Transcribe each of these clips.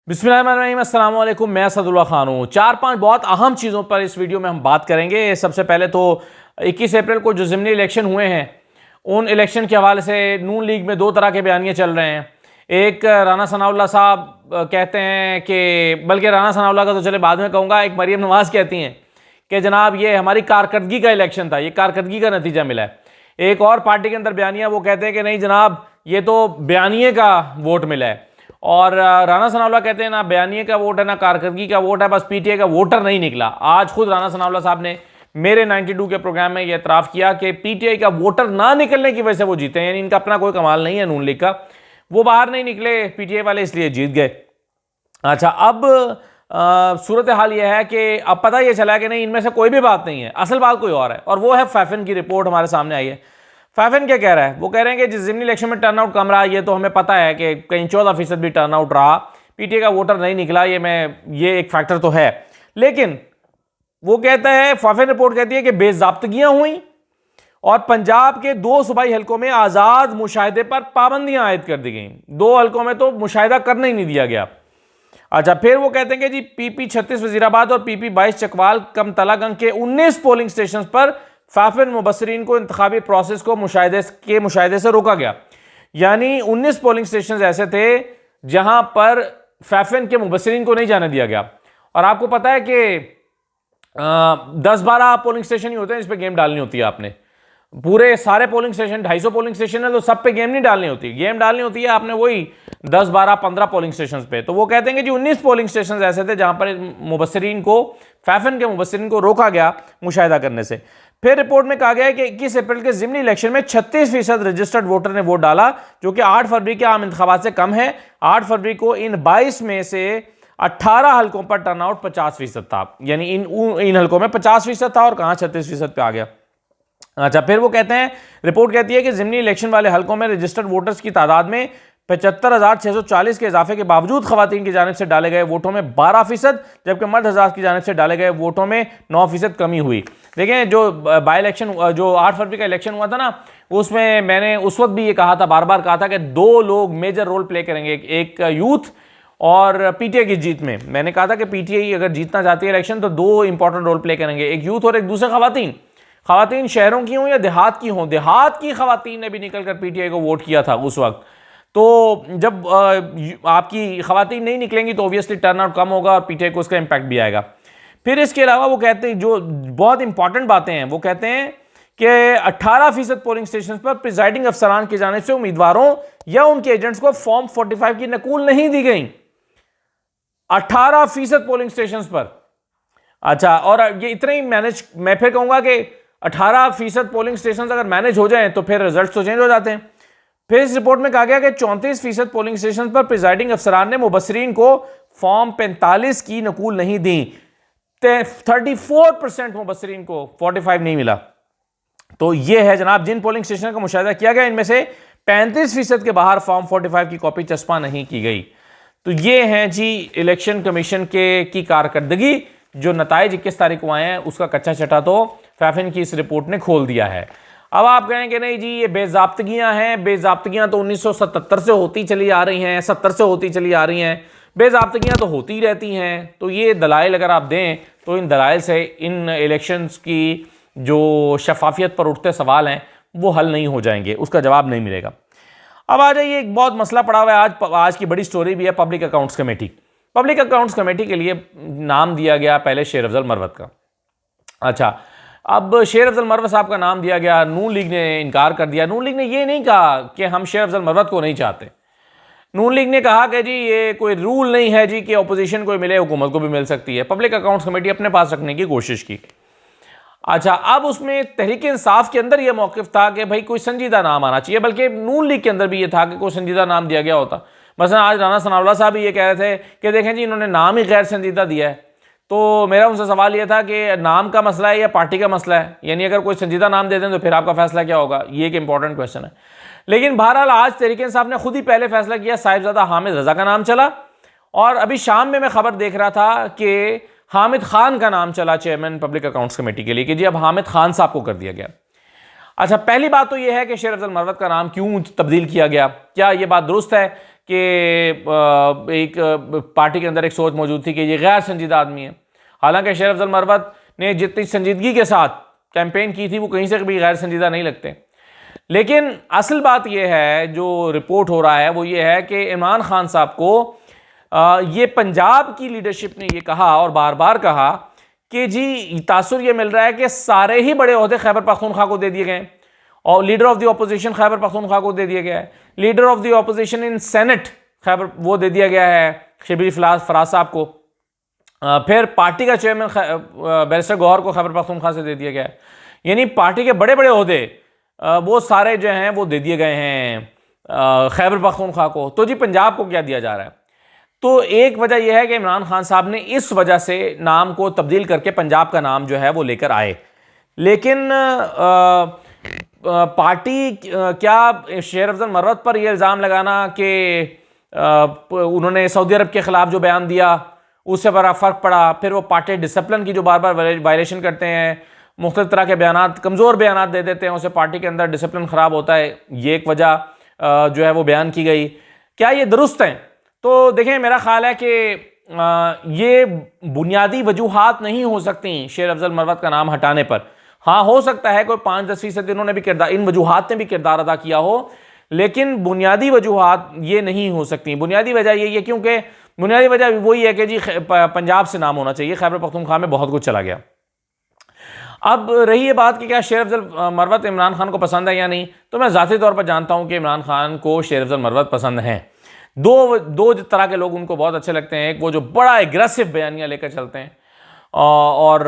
बिस्मिल्लाहिर्रहमानिर्रहीम, अस्सलाम वालेकुम। मैं असदुल्ला खान हूँ। 4-5 बहुत अहम चीज़ों पर इस वीडियो में हम बात करेंगे। सबसे पहले तो 21 अप्रैल को जो ज़िमनी इलेक्शन हुए हैं, उन इलेक्शन के हवाले से नून लीग में दो तरह के बयानिए चल रहे हैं। एक राना सनाउल्लाह साहब कहते हैं कि, बल्कि राना सनाउल्लाह का तो चले बाद में कहूँगा, एक मरीम नवाज़ कहती हैं कि जनाब ये हमारी कारकर्दगी का इलेक्शन था, ये कारकर्दगी का नतीजा मिला है। एक और पार्टी के अंदर बयानिया वो कहते हैं कि नहीं जनाब ये तो बयानिए का वोट मिला है। और राना सनाउल्लाह कहते हैं ना बयानिए का वोट है ना कारकर्दगी का वोट है, बस पीटीआई का वोटर नहीं निकला। आज खुद राना सनाउल्लाह साहब ने मेरे 92 के प्रोग्राम में यह एतराफ़ किया कि पीटीआई का वोटर ना निकलने की वजह से वो जीते हैं, यानी इनका अपना कोई कमाल नहीं है नून लीग का, वो बाहर नहीं निकले पीटीआई वाले इसलिए जीत गए। अच्छा, अब सूरत हाल यह है कि अब पता यह चला कि नहीं इनमें से कोई भी बात नहीं है, असल बात कोई और है, और वो है फैफिन की रिपोर्ट हमारे सामने आई है। फैफिन क्या कह रहा है? वो कह रहे हैं कि जिस ज़िमनी इलेक्शन में टर्नआउट कम रहा, ये तो हमें पता है कि कहीं 14% भी टर्नआउट रहा, पीटीआई का वोटर नहीं निकला, ये एक फैक्टर तो है। लेकिन वो कहता है, फैफिन रिपोर्ट कहती है कि बेज़ाब्तगियां हुई और पंजाब के 2 सूबाई हलकों में आज़ाद मुशाहिदे पर पाबंदियां आयद कर दी गई। 2 हलकों में तो मुशाहिदा करने ही नहीं दिया गया। अच्छा, फिर वो कहते हैं कि जी पीपी 36 वजीराबाद और पीपी 22 चकवाल कमतलागंज के 19 पोलिंग स्टेशन पर फैफिन मुबसरीन को इंतखाबी प्रोसेस को मुशाहिदे से रोका गया। यानी 19 पोलिंग स्टेशन ऐसे थे जहां पर फैफिन के मुबसरीन को नहीं जाने दिया गया। और आपको पता है कि 10-12 पोलिंग स्टेशन ही होते हैं जिस पे गेम डालनी होती है आपने। पूरे सारे पोलिंग स्टेशन 250 पोलिंग स्टेशन है तो सब पे गेम नहीं डालनी होती, गेम डालनी होती है आपने वही 10-12-15 पोलिंग स्टेशन पे। तो वो कहते हैं कि जी 19 पोलिंग स्टेशन ऐसे थे जहां पर मुबसरीन को, फैफिन के मुबसरीन को रोका गया मुशाहिदा करने से। फिर रिपोर्ट में कहा गया है कि 21 अप्रैल के ज़िमनी इलेक्शन में 36% रजिस्टर्ड वोटर ने वोट डाला, जो कि 8 फरवरी के आम इंतखाबात से कम है। 8 फरवरी को इन 22 में से 18 हलकों पर टर्नआउट 50% था, यानी इन हलकों में 50% था और कहां 36% पे आ गया। अच्छा, फिर वो कहते हैं, रिपोर्ट कहती है कि ज़िमनी इलेक्शन वाले हलकों में रजिस्टर्ड वोटर्स की तादाद में 75,640 के इजाफे के बावजूद खवातीन की जानिब से डाले गए वोटों में 12%, जबकि मर्द हज़रात की जानिब से डाले गए वोटों में 9% कमी हुई। देखें, जो बाई इलेक्शन, जो 8 फरवरी का इलेक्शन हुआ था ना, उसमें मैंने उस वक्त भी ये कहा था, बार बार कहा था कि 2 लोग मेजर रोल प्ले करेंगे, एक यूथ और पीटीआई की जीत में। मैंने कहा था कि पीटीआई अगर जीतना चाहती है इलेक्शन तो 2 इंपॉर्टेंट रोल प्ले करेंगे, एक यूथ और एक दूसरे खवातीन शहरों की हों या देहात की हों। देहात की खवातीन ने भी निकलकर पीटीआई को वोट किया था उस वक्त। तो जब आपकी खवातीन नहीं निकलेंगी तो ऑब्वियसली टर्नआउट कम होगा और पीटीआई को उसका इंपैक्ट भी आएगा। फिर इसके अलावा वो कहते हैं, जो बहुत इंपॉर्टेंट बातें हैं, वो कहते हैं कि 18% पोलिंग स्टेशन पर प्रिजाइडिंग अफसरान की जानिब से उम्मीदवारों या उनके एजेंट्स को फॉर्म 45 की नकूल नहीं दी गई। 18% पोलिंग स्टेशन पर। अच्छा, और ये इतने ही मैनेज, मैं फिर कहूंगा कि 18% पोलिंग स्टेशन अगर मैनेज हो जाए तो फिर रिजल्ट तो चेंज हो जाते हैं। फिर इस रिपोर्ट में कहा गया कि 34% पोलिंग स्टेशन पर प्रिजाइडिंग अफसरान ने मुबसरीन को फॉर्म 45 की नकूल नहीं दी। 34% मुबसरीन को 45 नहीं मिला। तो यह है जनाब जिन पोलिंग स्टेशन का मुशाहिदा किया गया, इनमें से 35% के बाहर फॉर्म 45 की कॉपी चस्पा नहीं की गई। तो ये हैं जी इलेक्शन कमीशन की कारकर्दगी। जो नताइज 21 तारीख को आए हैं उसका कच्चा चटा तो फैफिन की इस रिपोर्ट ने खोल दिया है। अब आप कहें कि नहीं जी ये बेज़ाब्तगियां हैं, बेज़ाब्तगियां तो 1977 से होती चली आ रही हैं, 70 से होती चली आ रही हैं, बेज़ाब्तगियां तो होती ही रहती हैं। तो ये दलाइल अगर आप दें तो इन दलाइल से इन इलेक्शंस की जो शफाफियत पर उठते सवाल हैं वो हल नहीं हो जाएंगे, उसका जवाब नहीं मिलेगा। अब आ जाइए, एक बहुत मसला पड़ा हुआ है, आज की बड़ी स्टोरी भी है public accounts committee. Public accounts committee के लिए नाम दिया गया पहले शेर अफजल मरवत का। अच्छा, अब शेर अफजल मरवत साहब का नाम दिया गया, नून लीग ने इनकार कर दिया। नून लीग ने ये नहीं कहा कि हम शेर अफजल मरवत को नहीं चाहते। नून लीग ने कहा कि जी ये कोई रूल नहीं है जी कि अपोजिशन को मिले, हुकूमत को भी मिल सकती है। पब्लिक अकाउंट्स कमेटी अपने पास रखने की कोशिश की। अच्छा, अब उसमें तहरीक इंसाफ के अंदर यह मौक़िफ़ था कि भाई कोई संजीदा नाम आना चाहिए, बल्कि नून लीग के अंदर भी यह था कि कोई संजीदा नाम दिया गया होता। मसलन आज राना सनाउल्लाह साहब भी ये कह रहे थे कि देखें जी इन्होंने नाम ही गैर संजीदा दिया है। तो मेरा उनसे सवाल यह था कि नाम का मसला है या पार्टी का मसला है, यानी अगर कोई संजीदा नाम दे दें तो फिर आपका फैसला क्या होगा, ये एक इंपॉर्टेंट क्वेश्चन है। लेकिन बहरहाल आज तहरीक इंसाफ ने खुद ही पहले फैसला किया, साहिबजादा हामिद रजा का नाम चला, और अभी शाम में मैं खबर देख रहा था कि हामिद खान का नाम चला चेयरमैन पब्लिक अकाउंट्स कमेटी के लिए, कि जी अब हामिद खान साहब को कर दिया गया। अच्छा, पहली बात तो यह है कि शेर अफजल मरवत का नाम क्यों तब्दील किया गया, क्या यह बात दुरुस्त है एक पार्टी के अंदर एक सोच मौजूद थी कि ये गैर संजीदा आदमी है। हालांकि शेर अफजल मरवत ने जितनी संजीदगी के साथ कैंपेन की थी वो कहीं से भी गैर संजीदा नहीं लगते। लेकिन असल बात यह है, जो रिपोर्ट हो रहा है वो ये है कि इमरान खान साहब को ये पंजाब की लीडरशिप ने ये कहा और बार बार कहा कि जी तासुर ये मिल रहा है कि सारे ही बड़े ओहदे खैबर पख्तूनख्वा को दे दिए गए और leader of the opposition Khyber Pakhtunkhwa को दे दिया गया है। Leader of the opposition in senate Khyber वो दे दिया गया है शबीर फराज साहब को। फिर पार्टी का चेयरमैन बैरिस्टर गौहर को खैबर पख्तूनख्वा से दे दिया गया है। यानी पार्टी के बड़े बड़े ओहदे वो सारे जो हैं वो दे दिए गए हैं खैबर पख्तूनख्वा को। तो जी पंजाब को क्या दिया जा रहा है? तो एक वजह यह है कि इमरान खान साहब ने इस वजह से नाम को तब्दील करके पंजाब का नाम जो है वो लेकर आए। लेकिन पार्टी क्या शेर अफजल मरवत पर यह इल्ज़ाम लगाना कि उन्होंने सऊदी अरब के ख़िलाफ़ जो बयान दिया उससे बड़ा फ़र्क पड़ा, फिर वो पार्टी डिसिप्लिन की जो बार बार वायलेशन करते हैं, मुख्तलिफ तरह के बयान, कमज़ोर बयान दे देते हैं, उससे पार्टी के अंदर डिसिप्लिन ख़राब होता है, ये एक वजह जो है वो बयान की गई। क्या ये दुरुस्त हैं? तो देखें, मेरा ख्याल है कि ये बुनियादी वजूहात नहीं हो सकती शेर अफजल मरवत का नाम हटाने पर। हाँ, हो सकता है कोई 5-10% इन्होंने भी किरदार, इन वजूहात ने भी किरदार अदा किया हो, लेकिन बुनियादी वजूहात ये नहीं हो सकती। बुनियादी वजह यही है क्योंकि बुनियादी वजह वही है कि जी पंजाब से नाम होना चाहिए, खैबर पख्तूनख्वा में बहुत कुछ चला गया। अब रही ये बात कि क्या शेर अफजल मरवत इमरान खान को पसंद है या नहीं, तो मैं ज़ाती तौर पर जानता हूँ कि इमरान खान को शेर अफजल मरवत पसंद हैं। दो तरह के लोग उनको बहुत अच्छे लगते हैं। एक वो जो बड़ा एग्रेसिव बयानियाँ लेकर चलते हैं और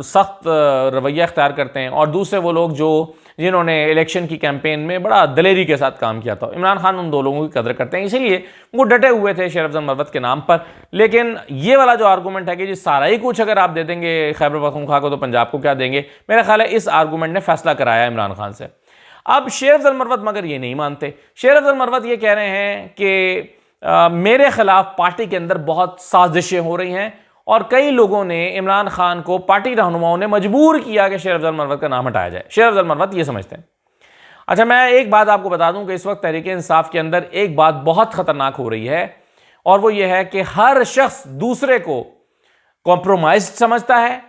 सख्त रवैया अख्तियार करते हैं, और दूसरे वो लोग जो जिन्होंने इलेक्शन की कैंपेन में बड़ा दलेरी के साथ काम किया था। इमरान खान उन दो लोगों की कदर करते हैं, इसीलिए वो डटे हुए थे शेर अफजल मरवत के नाम पर। लेकिन ये वाला जो आर्गूमेंट है कि जी सारा ही कुछ अगर आप दे देंगे खैबर पख्तूनख्वा को तो पंजाब को क्या देंगे, मेरा ख्याल है इस आर्गूमेंट ने फैसला कराया इमरान खान से। अब शेर अफजल मरवत मगर ये नहीं मानते। शेर अफजल मरवत ये कह रहे हैं कि मेरे खिलाफ पार्टी के अंदर बहुत साजिशें हो रही हैं और कई लोगों ने इमरान खान को, पार्टी रहनुमाओं ने मजबूर किया कि शेर अफजल मरवत का नाम हटाया जाए। शेर अफजल मरवत ये समझते हैं। अच्छा, मैं एक बात आपको बता दूं कि इस वक्त तहरीक इंसाफ के अंदर एक बात बहुत ख़तरनाक हो रही है, और वो ये है कि हर शख्स दूसरे को कॉम्प्रोमाइज समझता है,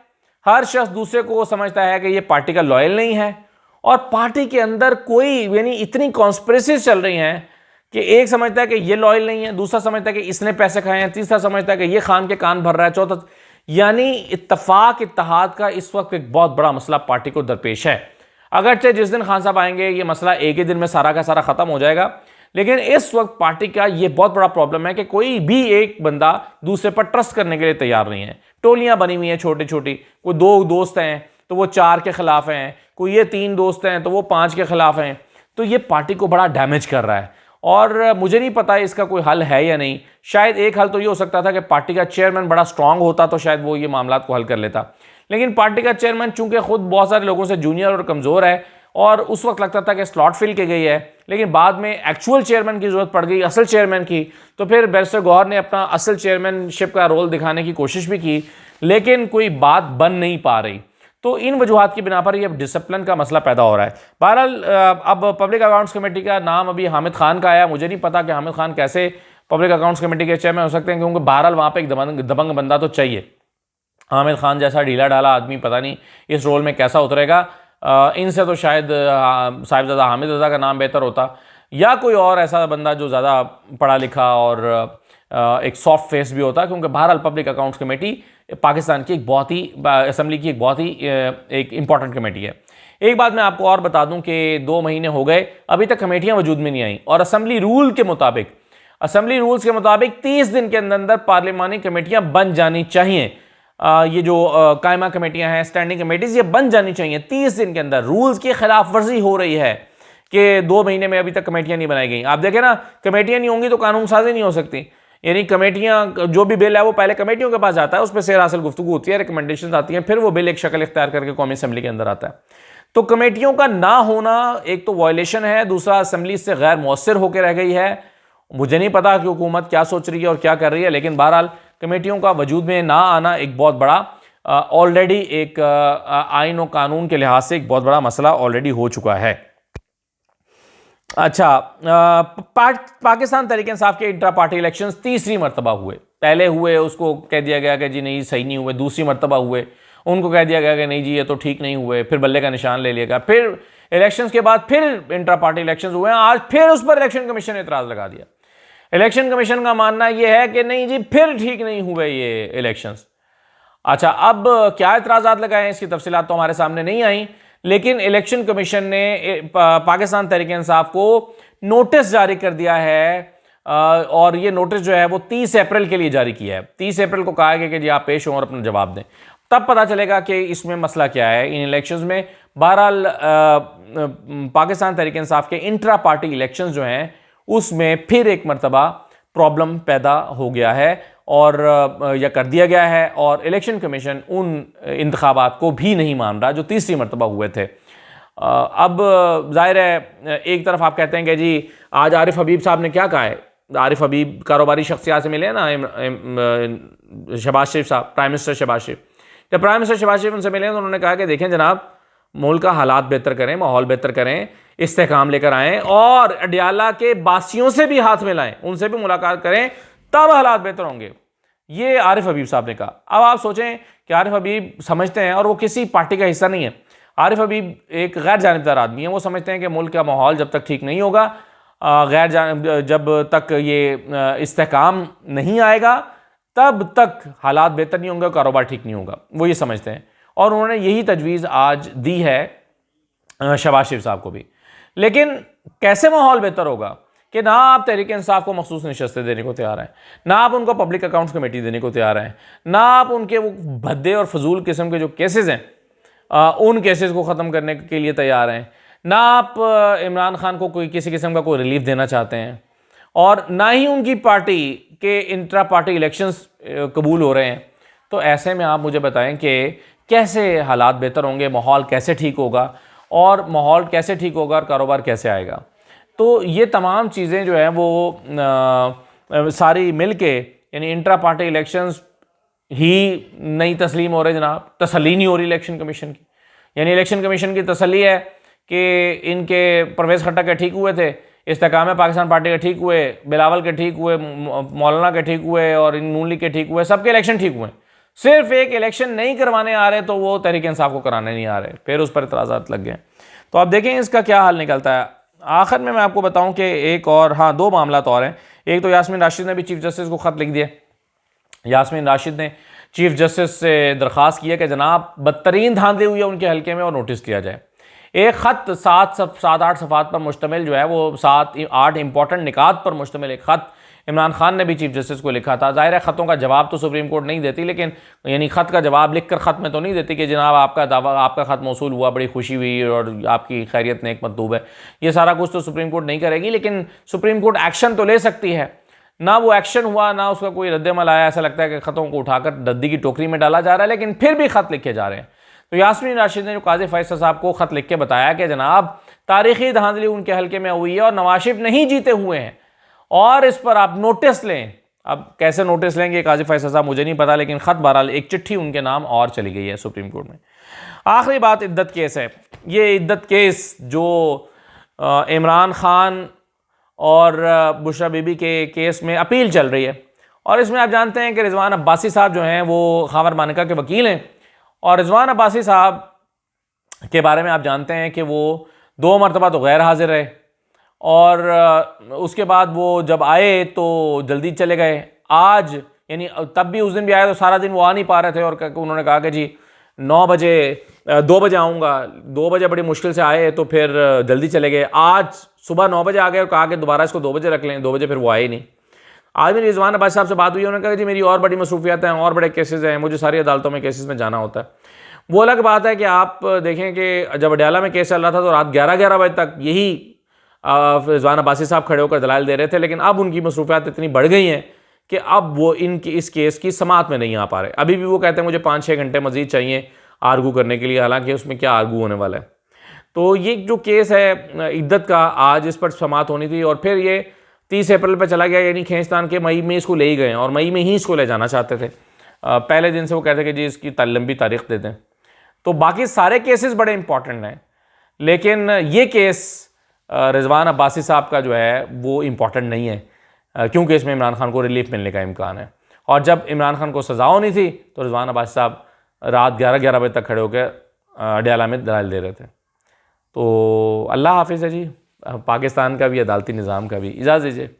हर शख्स दूसरे को समझता है कि ये पार्टी का लॉयल नहीं है, और पार्टी के अंदर कोई यानी इतनी कॉन्स्पिरेसीज चल रही हैं कि एक समझता है कि ये लॉयल नहीं है, दूसरा समझता है कि इसने पैसे खाए हैं, तीसरा समझता है कि ये खान के कान भर रहा है, चौथा यानी इत्तफाक इत्तेहाद का इस वक्त एक बहुत बड़ा मसला पार्टी को दरपेश है। अगरचे जिस दिन खान साहब आएंगे ये मसला एक ही दिन में सारा का सारा ख़त्म हो जाएगा, लेकिन इस वक्त पार्टी का ये बहुत बड़ा प्रॉब्लम है कि कोई भी एक बंदा दूसरे पर ट्रस्ट करने के लिए तैयार नहीं है। टोलियाँ बनी हुई हैं छोटी छोटी, कोई 2 दोस्त हैं तो वो 4 के ख़िलाफ़ हैं, कोई ये 3 दोस्त हैं तो वो 5 के ख़िलाफ़ हैं। तो ये पार्टी को बड़ा डैमेज कर रहा है, और मुझे नहीं पता इसका कोई हल है या नहीं। शायद एक हल तो ये हो सकता था कि पार्टी का चेयरमैन बड़ा स्ट्रांग होता तो शायद वो ये मामला को हल कर लेता, लेकिन पार्टी का चेयरमैन चूंकि खुद बहुत सारे लोगों से जूनियर और कमज़ोर है, और उस वक्त लगता था कि स्लॉट फिल की गई है, लेकिन बाद में एक्चुअल चेयरमैन की ज़रूरत पड़ गई, असल चेयरमैन की। तो फिर बैरिस्टर गौहर ने अपना असल चेयरमैनशिप का रोल दिखाने की कोशिश भी की, लेकिन कोई बात बन नहीं पा रही। तो इन वजूहात की बिना पर ये डिसिप्लिन का मसला पैदा हो रहा है। बहरहाल अब पब्लिक अकाउंट्स कमेटी का नाम अभी हामिद खान का आया। मुझे नहीं पता कि हामिद खान कैसे पब्लिक अकाउंट्स कमेटी के चेयरमैन हो सकते हैं, क्योंकि बहरहाल वहाँ पे एक दबंग बंदा तो चाहिए। हामिद खान जैसा ढीला ढाला आदमी पता नहीं इस रोल में कैसा उतरेगा। इनसे तो शायद साहिबजादा हामिद रज़ा का नाम बेहतर होता, या कोई और ऐसा बंदा जो ज़्यादा पढ़ा लिखा और एक सॉफ्ट फेस भी होता, क्योंकि बहरहाल पब्लिक अकाउंट्स कमेटी पाकिस्तान की एक बहुत ही, असम्बली की एक बहुत ही एक इम्पॉर्टेंट कमेटी है। एक बात मैं आपको और बता दूं कि 2 महीने हो गए अभी तक कमेटियां वजूद में नहीं आई, और असम्बली रूल्स के मुताबिक 30 दिन के अंदर पार्लिमानी कमेटियां बन जानी चाहिए। ये जो कायमा कमेटियां हैं, स्टैंडिंग कमेटीज, ये बन जानी चाहिए 30 दिन के अंदर। रूल्स की खिलाफ वर्जी हो रही है कि 2 महीने में अभी तक कमेटियां नहीं बनाई गई। आप देखें ना, कमेटियां नहीं होंगी तो कानून साजी नहीं हो सकती। यानी कमेटियां, जो भी बिल है वो पहले कमेटियों के पास जाता है, उस पर सेर हासिल गुफ्तगू होती है, रिकमेंडेशन आती हैं, फिर वो बिल एक शक्ल इख्तियार करके कौमी असेंबली के अंदर आता है। तो कमेटियों का ना होना एक तो वायलेशन है, दूसरा असेंबली से गैर मौसर होकर रह गई है। मुझे नहीं पता कि हुकूमत क्या सोच रही है और क्या कर रही है, लेकिन बहरहाल कमेटियों का वजूद में ना आना एक बहुत बड़ा ऑलरेडी एक आइन और कानून के लिहाज से एक बहुत बड़ा मसला ऑलरेडी हो चुका है। अच्छा, पाकिस्तान तहरीक इंसाफ के इंट्रा पार्टी इलेक्शंस तीसरी मरतबा हुए। पहले हुए, उसको कह दिया गया कि जी नहीं सही नहीं हुए। दूसरी मरतबा हुए, उनको कह दिया गया कि नहीं जी ये तो ठीक नहीं हुए। फिर बल्ले का निशान ले लिया गया। फिर इलेक्शंस के बाद फिर इंट्रा पार्टी इलेक्शंस हुए। आज फिर उस पर इलेक्शन कमीशन ने एतराज़ लगा दिया। इलेक्शन कमीशन का मानना यह है कि नहीं जी फिर ठीक नहीं हुए ये इलेक्शंस। अच्छा, अब क्या एतराज़ात लगाए हैं इसकी तफसीलात तो हमारे सामने नहीं आई, लेकिन इलेक्शन कमीशन ने पाकिस्तान तहरीक इंसाफ को नोटिस जारी कर दिया है। और ये नोटिस जो है वो 30 अप्रैल के लिए जारी किया है। 30 अप्रैल को कहा गया कि जी आप पेश हों और अपना जवाब दें। तब पता चलेगा कि इसमें मसला क्या है इन इलेक्शंस में। बहरहाल पाकिस्तान तहरीक इंसाफ के इंट्रा पार्टी इलेक्शंस जो हैं उसमें फिर एक मरतबा प्रॉब्लम पैदा हो गया है और या कर दिया गया है, और इलेक्शन कमीशन उन इंतखाबात को भी नहीं मान रहा जो तीसरी मरतबा हुए थे। अब जाहिर है एक तरफ आप कहते हैं कि जी आज आरिफ हबीब साहब ने क्या कहा है। आरिफ हबीब कारोबारी शख्सियत से मिले ना, शहबाज शरीफ साहब, प्राइम मिनिस्टर शहबाज शरीफ। जब प्राइम मिनिस्टर शहबाज शरीफ उनसे मिले तो उन्होंने कहा कि देखें जनाब, मुल्क का हालात बेहतर करें, माहौल बेहतर करें, इस्तेहकाम लेकर आएँ और अडियाला के बासियों से भी हाथ मिलाएं, उनसे भी मुलाकात करें, तब हालात बेहतर होंगे। ये आरिफ हबीब साहब ने कहा। अब आप सोचें कि आरिफ हबीब समझते हैं, और वो किसी पार्टी का हिस्सा नहीं है, आरिफ हबीब एक गैर जानिबदार आदमी है। वो समझते हैं कि मुल्क का माहौल जब तक ठीक नहीं होगा, जब तक ये इस्तेहकाम नहीं आएगा, तब तक हालात बेहतर नहीं होंगे, कारोबार ठीक नहीं होगा। वो ये समझते हैं और उन्होंने यही तजवीज़ आज दी है शहबाज शरीफ साहब को भी। लेकिन कैसे माहौल बेहतर होगा कि ना आप तहरीक इंसाफ को मखसूस नशस्तें देने को तैयार हैं, ना आप उनको पब्लिक अकाउंट्स कमेटी देने को तैयार हैं, ना आप उनके वो भद्दे और फजूल किस्म के जो केसेस हैं उन केसेस को ख़त्म करने के लिए तैयार हैं, ना आप इमरान खान को कोई किसी किस्म का कोई रिलीफ देना चाहते हैं, और ना ही उनकी पार्टी के इंट्रा पार्टी इलेक्शंस कबूल हो रहे हैं। तो ऐसे में आप मुझे बताएं कि कैसे हालात बेहतर होंगे, माहौल कैसे ठीक होगा, और माहौल कैसे ठीक होगा और कारोबार कैसे आएगा। तो ये तमाम चीज़ें जो हैं वो सारी मिल के, यानी इंट्रा पार्टी इलेक्शंस ही नहीं तस्लीम हो रहे जनाब, तसल्ली नहीं हो रही इलेक्शन कमीशन की। यानी इलेक्शन कमीशन की तसल्ली है कि इनके परवेज़ खट्टक के ठीक हुए थे, इस्तेहकाम पाकिस्तान पार्टी के ठीक हुए, बिलावल के ठीक हुए, मौलाना के ठीक हुए, और इन नून लीग के ठीक हुए, सबके इलेक्शन ठीक हुए। सिर्फ एक इलेक्शन नहीं करवाने आ रहे तो वो तहरीक इंसाफ को कराने नहीं आ रहे, फिर उस पर इतराज़ात लग गए। तो आप देखें इसका क्या हल निकलता है। आखिर में मैं आपको बताऊं कि एक और, हाँ, दो मामला तो और हैं। एक तो यास्मीन राशिद ने भी चीफ जस्टिस को ख़त लिख दिया। यास्मीन राशिद ने चीफ जस्टिस से दरख्वास्त की है कि जनाब बदतरीन धांधली हुई है उनके हल्के में और नोटिस किया जाए। एक ख़त 7-8 सफ़ात पर मुश्तमिल जो है वो 7-8 इंपॉर्टेंट निकात पर मुश्तमिल एक ख़त इमरान खान ने भी चीफ जस्टिस को लिखा था। ज़ाहिर है ख़तों का जवाब तो सुप्रीम कोर्ट नहीं देती, लेकिन यानी ख़त का जवाब लिख कर ख़त में तो नहीं देती कि जनाब आपका दावा, आपका ख़त मौसूल हुआ, बड़ी खुशी हुई और आपकी खैरियत नेक मतलूब है। ये सारा कुछ तो सुप्रीम कोर्ट नहीं करेगी, लेकिन सुप्रीम कोर्ट एक्शन तो ले सकती है। ना वो एक्शन हुआ, ना उसका कोई रद्दमल आया। ऐसा लगता है कि ख़तों को उठाकर दद्दी की टोकरी में डाला जा रहा है, लेकिन फिर भी ख़त लिखे जा रहे हैं। तो यास्मीन राशिद ने जो काजी फैसल साहब को ख़त लिख के बताया कि जनाब तारीख़ी धांधली उनके हल्के में हुई है और नवाज शरीफ नहीं जीते हुए हैं और इस पर आप नोटिस लें। अब कैसे नोटिस लेंगे काजी फैसल साहब मुझे नहीं पता, लेकिन ख़त बहरहाल एक चिट्ठी उनके नाम और चली गई है सुप्रीम कोर्ट में। आखिरी बात इद्दत केस है। ये इद्दत केस जो इमरान खान और बुशरा बीबी के केस में अपील चल रही है, और इसमें आप जानते हैं कि रिजवान अब्बासी साहब जो हैं वो खावर मानिका के वकील हैं, और रिजवान अब्बासी साहब के बारे में आप जानते हैं कि वो 2 मरतबा तो गैर हाजिर रहे, और उसके बाद वो जब आए तो जल्दी चले गए। आज यानी तब भी उस दिन भी आए तो सारा दिन वो आ नहीं पा रहे थे, और उन्होंने कहा कि जी 2 बजे आऊँगा। 2 बजे बड़ी मुश्किल से आए तो फिर जल्दी चले गए। आज सुबह 9 बजे आ गए और कहा कि दोबारा इसको 2 बजे रख लें। 2 बजे फिर वो आए ही नहीं। आज मेरी रिजवान अब्बासी साहब से बात हुई, उन्होंने कहा कि जी मेरी और बड़ी मसरूफियात हैं, और बड़े केसेस हैं, मुझे सारी अदालतों में केसेस में जाना होता है। वो अलग बात है कि आप देखें कि जब अडियाला में केस चल रहा था तो रात 11-11 बजे तक यही रिजवान अब्बासी साहब खड़े होकर दलाइल दे रहे थे, लेकिन अब उनकी मसरूफियात इतनी बढ़ गई हैं कि अब वो इस केस की समाअत में नहीं आ पा रहे। अभी भी वो कहते हैं मुझे 5-6 घंटे मजीद चाहिए आर्गू करने के लिए, हालांकि उसमें क्या आर्गू होने वाला है। तो ये जो केस है इद्दत का, आज इस पर समाअत होनी थी और फिर ये 30 अप्रैल पर चला गया, यानी खींचतान के मई में इसको ले ही गए और मई में ही इसको ले जाना चाहते थे। पहले दिन से वो कहते कि जी इसकी लंबी तारीख दे दें। तो बाकी सारे केसेस बड़े इंपॉर्टेंट हैं, लेकिन ये केस रिजवान अब्बासी साहब का जो है वो इम्पॉर्टेंट नहीं है, क्योंकि इसमें इमरान खान को रिलीफ मिलने का इम्कान है। और जब इमरान खान को सज़ा होनी थी तो रिजवान अब्बासी साहब रात 11-11 बजे तक खड़े होकर अडयाला में दलाइल दे रहे थे। तो अल्लाह हाफिज़ है जी, पाकिस्तान का भी, अदालती निज़ाम का भी। इजाज़त दीजिए।